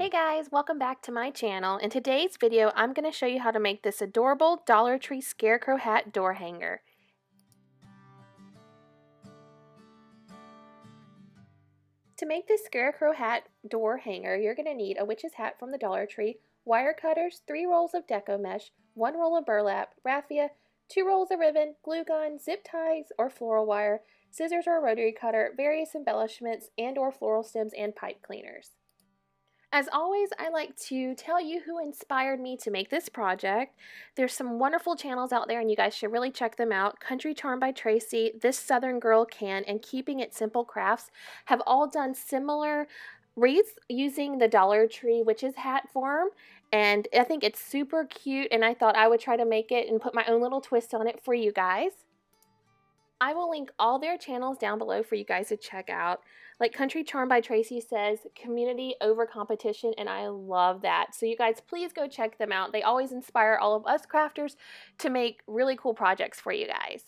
Hey guys, welcome back to my channel. In today's video, I'm going to show you how to make this adorable Dollar Tree Scarecrow hat door hanger. To make this Scarecrow hat door hanger, you're going to need a witch's hat from the Dollar Tree, wire cutters, 3 rolls of Deco Mesh, 1 roll of burlap, raphia, 2 rolls of ribbon, glue gun, zip ties or floral wire, scissors or a rotary cutter, various embellishments and or floral stems and pipe cleaners. As always, I like to tell you who inspired me to make this project. There's some wonderful channels out there and you guys should really check them out. Country Charm by Tracy, This Southern Girl Can, and Keeping It Simple Crafts have all done similar wreaths using the Dollar Tree witch's hat form, and I think it's super cute and I thought I would try to make it and put my own little twist on it for you guys. I will link all their channels down below for you guys to check out. Like Country Charm by Tracy says, community over competition, and I love that. So you guys please go check them out. They always inspire all of us crafters to make really cool projects for you guys.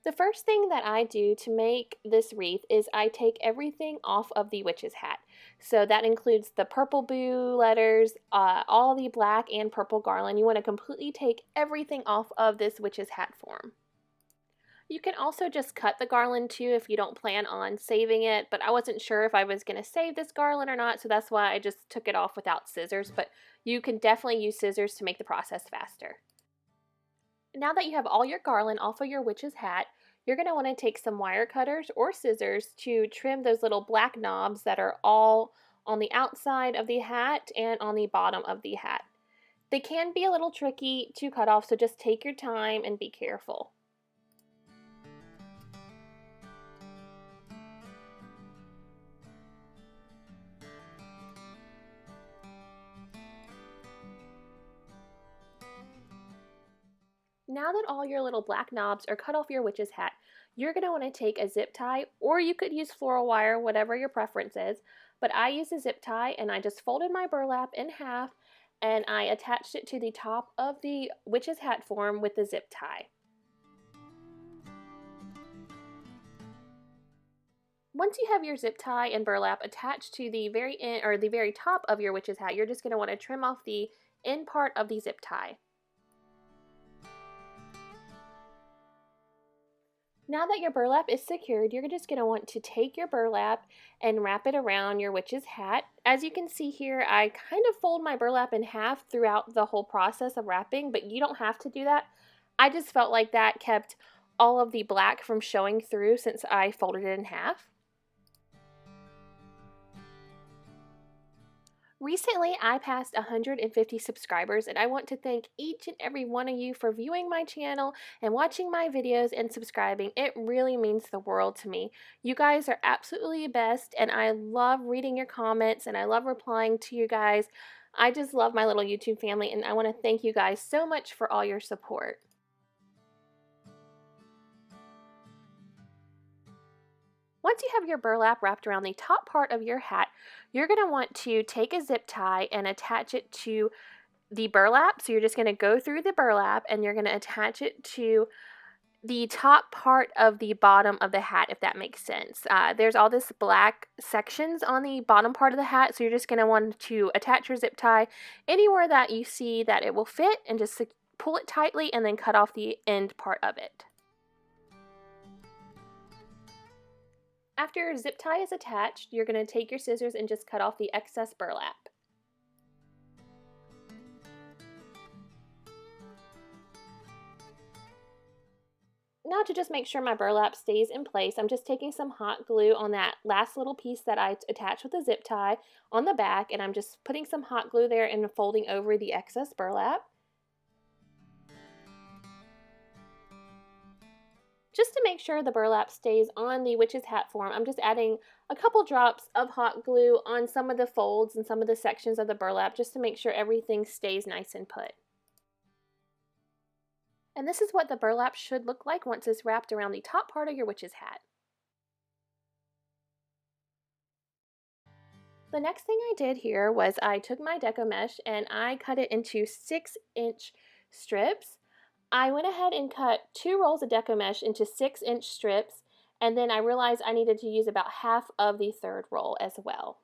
The first thing that I do to make this wreath is I take everything off of the witch's hat. So that includes the purple boo letters, all the black and purple garland. You want to completely take everything off of this witch's hat form. You can also just cut the garland too if you don't plan on saving it, but I wasn't sure if I was going to save this garland or not, so that's why I just took it off without scissors, but you can definitely use scissors to make the process faster. Now that you have all your garland off of your witch's hat, you're going to want to take some wire cutters or scissors to trim those little black knobs that are all on the outside of the hat and on the bottom of the hat. They can be a little tricky to cut off, so just take your time and be careful. Now that all your little black knobs are cut off your witch's hat, you're going to want to take a zip tie, or you could use floral wire, whatever your preference is, but I use a zip tie and I just folded my burlap in half and I attached it to the top of the witch's hat form with the zip tie. Once you have your zip tie and burlap attached to the very end or the very top of your witch's hat, you're just going to want to trim off the end part of the zip tie. Now that your burlap is secured, you're just going to want to take your burlap and wrap it around your witch's hat. As you can see here, I kind of fold my burlap in half throughout the whole process of wrapping, but you don't have to do that. I just felt like that kept all of the black from showing through since I folded it in half. Recently, I passed 150 subscribers, and I want to thank each and every one of you for viewing my channel and watching my videos and subscribing. It really means the world to me. You guys are absolutely the best, and I love reading your comments, and I love replying to you guys. I just love my little YouTube family, and I want to thank you guys so much for all your support. Once you have your burlap wrapped around the top part of your hat, you're going to want to take a zip tie and attach it to the burlap. So you're just going to go through the burlap and you're going to attach it to the top part of the bottom of the hat, if that makes sense. There's all this black sections on the bottom part of the hat, so you're just going to want to attach your zip tie anywhere that you see that it will fit and just pull it tightly and then cut off the end part of it. After your zip tie is attached, you're going to take your scissors and just cut off the excess burlap. Now to just make sure my burlap stays in place, I'm just taking some hot glue on that last little piece that I attached with the zip tie on the back, and I'm just putting some hot glue there and folding over the excess burlap. Just to make sure the burlap stays on the witch's hat form, I'm just adding a couple drops of hot glue on some of the folds and some of the sections of the burlap just to make sure everything stays nice and put. And this is what the burlap should look like once it's wrapped around the top part of your witch's hat. The next thing I did here was I took my Deco Mesh and I cut it into 6-inch strips. I went ahead and cut 2 rolls of Deco Mesh into 6-inch strips, and then I realized I needed to use about half of the 3rd roll as well.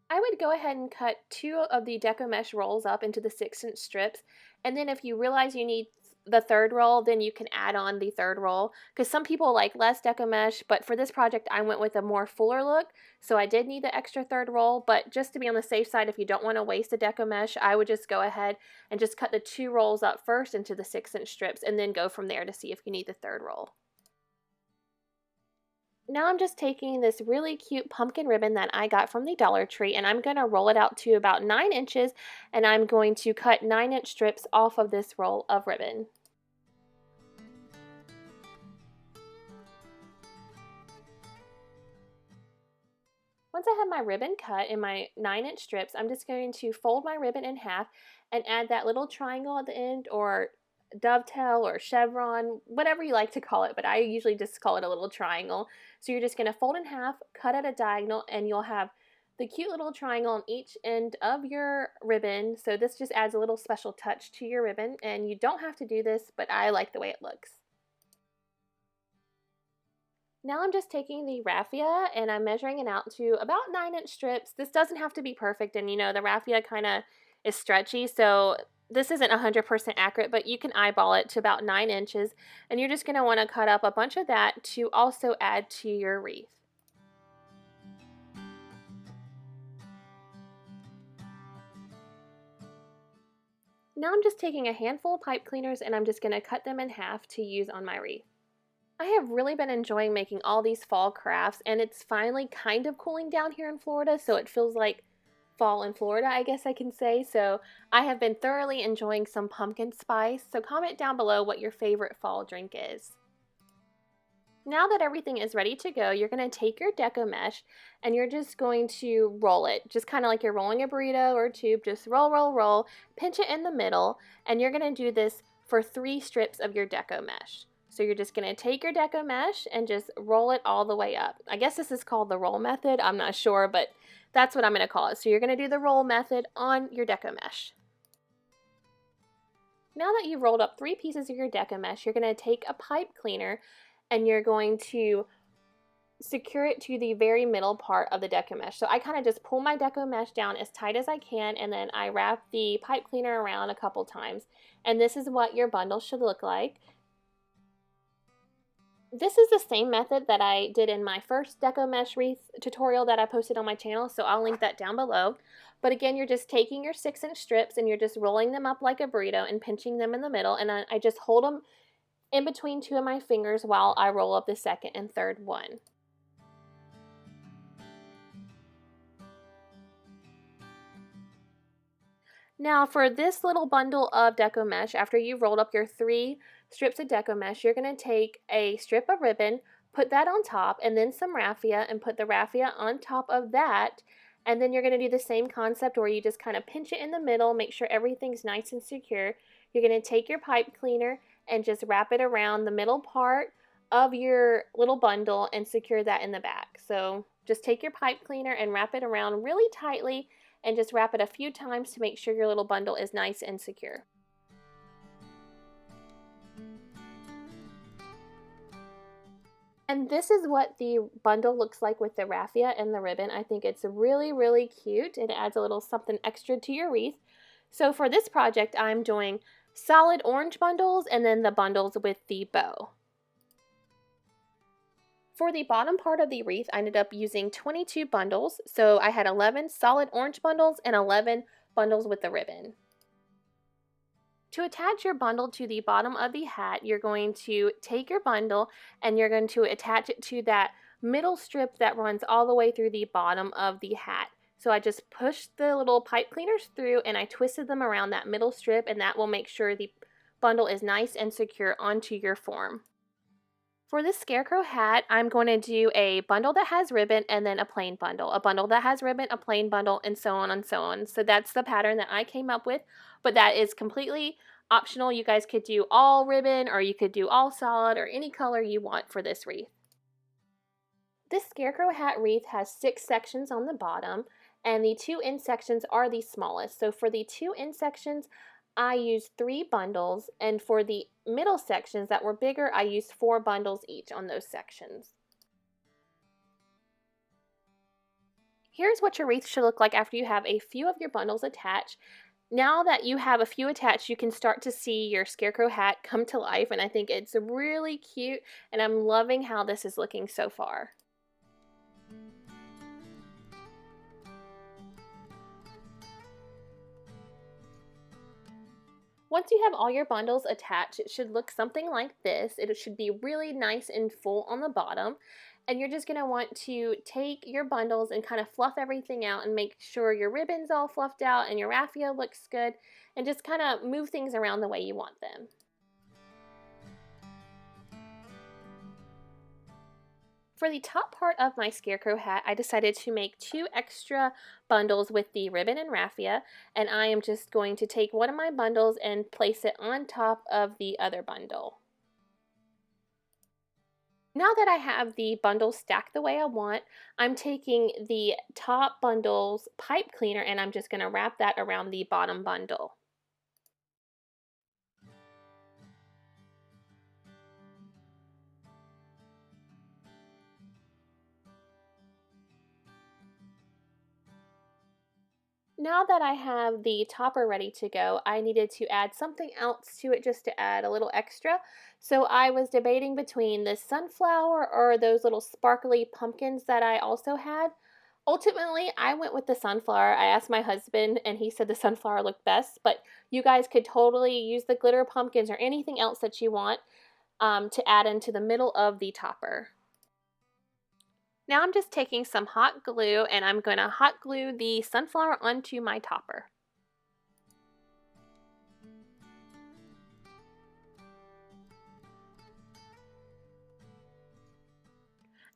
I would go ahead and cut 2 of the Deco Mesh rolls up into the 6-inch strips, and then if you realize you need the third roll, then you can add on the third roll, because some people like less Deco Mesh, but for this project I went with a more fuller look, so I did need the extra third roll, but just to be on the safe side, if you don't want to waste the Deco Mesh, I would just go ahead and just cut the 2 rolls up first into the 6-inch strips, and then go from there to see if you need the third roll. Now I'm just taking this really cute pumpkin ribbon that I got from the Dollar Tree, and I'm going to roll it out to about 9 inches, and I'm going to cut 9-inch strips off of this roll of ribbon. Once I have my ribbon cut in my 9-inch strips, I'm just going to fold my ribbon in half and add that little triangle at the end, or dovetail or chevron, whatever you like to call it, but I usually just call it a little triangle. So you're just going to fold in half, cut at a diagonal, and you'll have the cute little triangle on each end of your ribbon. So this just adds a little special touch to your ribbon, and you don't have to do this, but I like the way it looks. Now I'm just taking the raffia and I'm measuring it out to about 9-inch strips. This doesn't have to be perfect, and you know the raffia kind of is stretchy, so this isn't 100% accurate, but you can eyeball it to about 9 inches, and you're just going to want to cut up a bunch of that to also add to your wreath. Now I'm just taking a handful of pipe cleaners and I'm just going to cut them in half to use on my wreath. I have really been enjoying making all these fall crafts, and it's finally kind of cooling down here in Florida, so it feels like fall in Florida, I guess I can say. So I have been thoroughly enjoying some pumpkin spice, so comment down below what your favorite fall drink is. Now that everything is ready to go, you're going to take your Deco Mesh and you're just going to roll it, just kind of like you're rolling a burrito or a tube. Just roll, roll, roll, pinch it in the middle, and you're going to do this for 3 strips of your Deco Mesh. So you're just going to take your Deco Mesh and just roll it all the way up. I guess this is called the roll method. I'm not sure, but that's what I'm going to call it. So you're going to do the roll method on your Deco Mesh. Now that you've rolled up 3 pieces of your Deco Mesh, you're going to take a pipe cleaner and you're going to secure it to the very middle part of the Deco Mesh. So I kind of just pull my Deco Mesh down as tight as I can, and then I wrap the pipe cleaner around a couple times. And this is what your bundle should look like. This is the same method that I did in my first Deco Mesh wreath tutorial that I posted on my channel, so I'll link that down below. But again, you're just taking your 6-inch strips and you're just rolling them up like a burrito and pinching them in the middle, and I just hold them in between 2 of my fingers while I roll up the second and third one. Now for this little bundle of Deco Mesh, after you've rolled up your 3 strips of Deco Mesh, you're going to take a strip of ribbon, put that on top, and then some raffia, and put the raffia on top of that. And then you're going to do the same concept where you just kind of pinch it in the middle, make sure everything's nice and secure. You're going to take your pipe cleaner and just wrap it around the middle part of your little bundle and secure that in the back. So just take your pipe cleaner and wrap it around really tightly, and just wrap it a few times to make sure your little bundle is nice and secure. And this is what the bundle looks like with the raffia and the ribbon. I think it's really, really cute. It adds a little something extra to your wreath. So for this project, I'm doing solid orange bundles and then the bundles with the bow. For the bottom part of the wreath, I ended up using 22 bundles. So I had 11 solid orange bundles and 11 bundles with the ribbon. To attach your bundle to the bottom of the hat, you're going to take your bundle and you're going to attach it to that middle strip that runs all the way through the bottom of the hat. So I just pushed the little pipe cleaners through and I twisted them around that middle strip, and that will make sure the bundle is nice and secure onto your form. For this Scarecrow hat, I'm going to do a bundle that has ribbon and then a plain bundle. A bundle that has ribbon, a plain bundle, and so on and so on. So that's the pattern that I came up with, but that is completely optional. You guys could do all ribbon or you could do all solid or any color you want for this wreath. This Scarecrow hat wreath has 6 sections on the bottom, and the 2 end sections are the smallest. So for the 2 end sections, I used 3 bundles, and for the middle sections that were bigger, I used 4 bundles each on those sections. Here's what your wreath should look like after you have a few of your bundles attached. Now that you have a few attached, you can start to see your scarecrow hat come to life, and I think it's really cute, and I'm loving how this is looking so far. Once you have all your bundles attached, it should look something like this. It should be really nice and full on the bottom. And you're just going to want to take your bundles and kind of fluff everything out and make sure your ribbon's all fluffed out and your raffia looks good, and just kind of move things around the way you want them. For the top part of my scarecrow hat, I decided to make 2 extra bundles with the ribbon and raffia, and I am just going to take one of my bundles and place it on top of the other bundle. Now that I have the bundles stacked the way I want, I'm taking the top bundle's pipe cleaner and I'm just going to wrap that around the bottom bundle. Now that I have the topper ready to go, I needed to add something else to it just to add a little extra. So I was debating between this sunflower or those little sparkly pumpkins that I also had. Ultimately, I went with the sunflower. I asked my husband and he said the sunflower looked best, but you guys could totally use the glitter pumpkins or anything else that you want to add into the middle of the topper. Now I'm just taking some hot glue and I'm going to hot glue the sunflower onto my topper.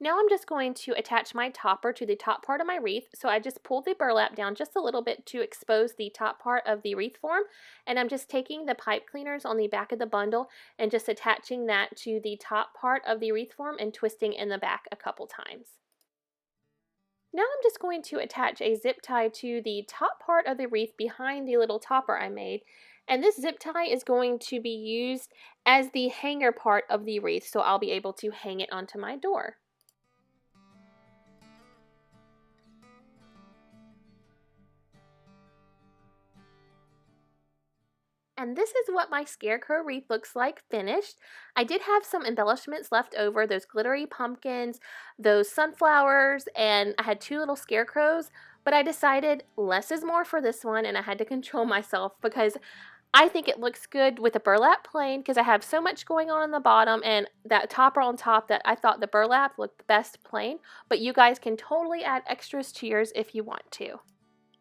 Now I'm just going to attach my topper to the top part of my wreath. So I just pulled the burlap down just a little bit to expose the top part of the wreath form. And I'm just taking the pipe cleaners on the back of the bundle and just attaching that to the top part of the wreath form and twisting in the back a couple times. Now I'm just going to attach a zip tie to the top part of the wreath behind the little topper I made. And this zip tie is going to be used as the hanger part of the wreath, so I'll be able to hang it onto my door. And this is what my scarecrow wreath looks like finished. I did have some embellishments left over, those glittery pumpkins, those sunflowers, and I had 2 little scarecrows, but I decided less is more for this one, and I had to control myself because I think it looks good with a burlap plain because I have so much going on the bottom and that topper on top that I thought the burlap looked best plain, but you guys can totally add extras to yours if you want to.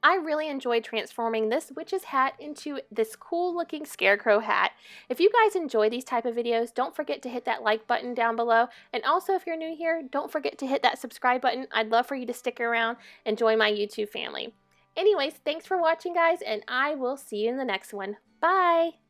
I really enjoyed transforming this witch's hat into this cool looking scarecrow hat. If you guys enjoy these type of videos, don't forget to hit that like button down below. And also if you're new here, don't forget to hit that subscribe button. I'd love for you to stick around and join my YouTube family. Anyways, thanks for watching guys, and I will see you in the next one. Bye!